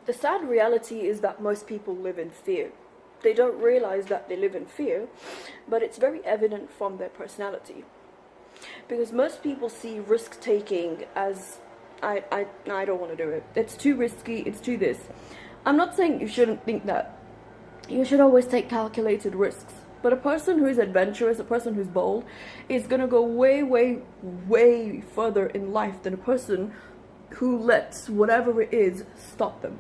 The sad reality is that most people live in fear. They don't realize that they live in fear, but it's very evident from their personality. Because most people see risk taking as, I don't want to do it. It's too risky, it's too this. I'm not saying you shouldn't think that. You should always take calculated risks. But a person who's adventurous, a person who's bold, is going to go way, way, way further in life than a person who lets whatever it is stop them.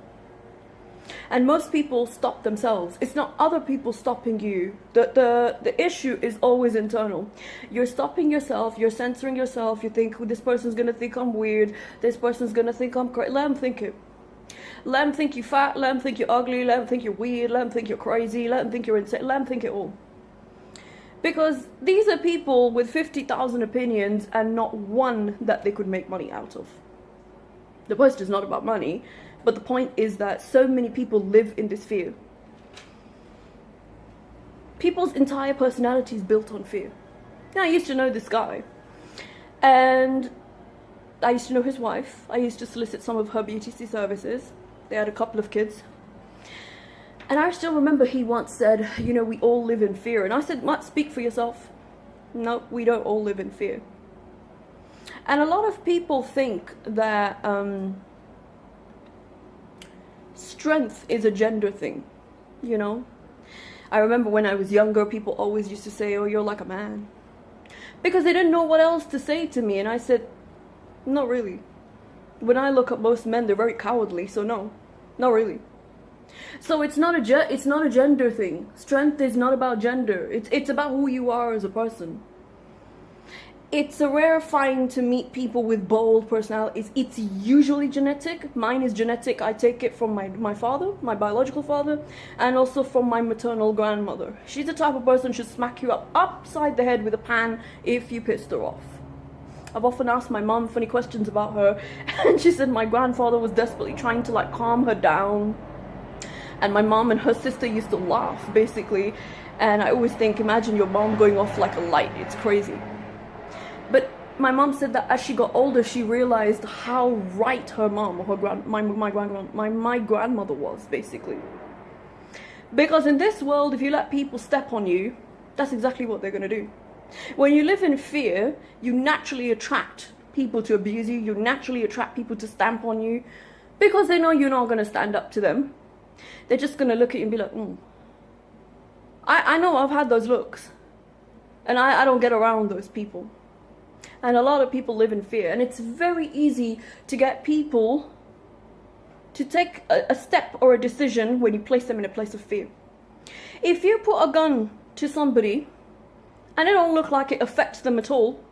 And most people stop themselves. It's not other people stopping you. The issue is always internal. You're stopping yourself, you're censoring yourself, you think, this person's going to think I'm weird, this person's going to think I'm crazy. Let them think it. Let them think you're fat, let them think you're ugly, let them think you're weird, let them think you're crazy, let them think you're insane, let them think it all. Because these are people with 50,000 opinions and not one that they could make money out of. The post is not about money, but the point is that so many people live in this fear. People's entire personality is built on fear. Now, I used to know this guy, and I used to know his wife. I used to solicit some of her beauty services. They had a couple of kids. And I still remember he once said, you know, we all live in fear. And I said, Matt, speak for yourself. No, we don't all live in fear. And a lot of people think that strength is a gender thing, you know. I remember when I was younger, people always used to say, oh, you're like a man. Because they didn't know what else to say to me. And I said, not really. When I look at most men, they're very cowardly, so no, not really. So it's not a gender thing. Strength is not about gender. It's about who you are as a person. It's a rare find to meet people with bold personalities. It's usually genetic. Mine is genetic. I take it from my father, my biological father, and also from my maternal grandmother. She's the type of person who'll smack you upside the head with a pan if you pissed her off. I've often asked my mom funny questions about her, and she said my grandfather was desperately trying to like calm her down. And my mom and her sister used to laugh, basically. And I always think, imagine your mom going off like a light. It's crazy. But my mom said that as she got older, she realized how right her mom, or my grandmother was, basically. Because in this world, if you let people step on you, that's exactly what they're going to do. When you live in fear, you naturally attract people to abuse you. You naturally attract people to stamp on you. Because they know you're not going to stand up to them. They're just going to look at you and be like, I know I've had those looks. And I don't get around those people. And a lot of people live in fear. And it's very easy to get people to take a step or a decision when you place them in a place of fear. If you put a gun to somebody and it don't look like it affects them at all,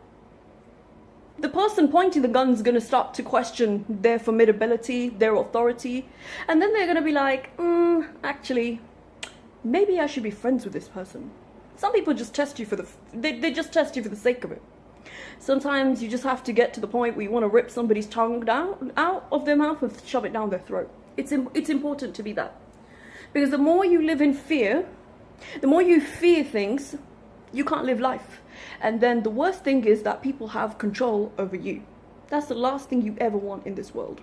the person pointing the gun is going to start to question their formidability, their authority. And then they're going to be like, actually, maybe I should be friends with this person. Some people just test you for they just test you for the sake of it. Sometimes you just have to get to the point where you want to rip somebody's tongue out of their mouth and shove it down their throat. It's important to be that. Because the more you live in fear, the more you fear things, you can't live life. And then the worst thing is that people have control over you. That's the last thing you ever want in this world.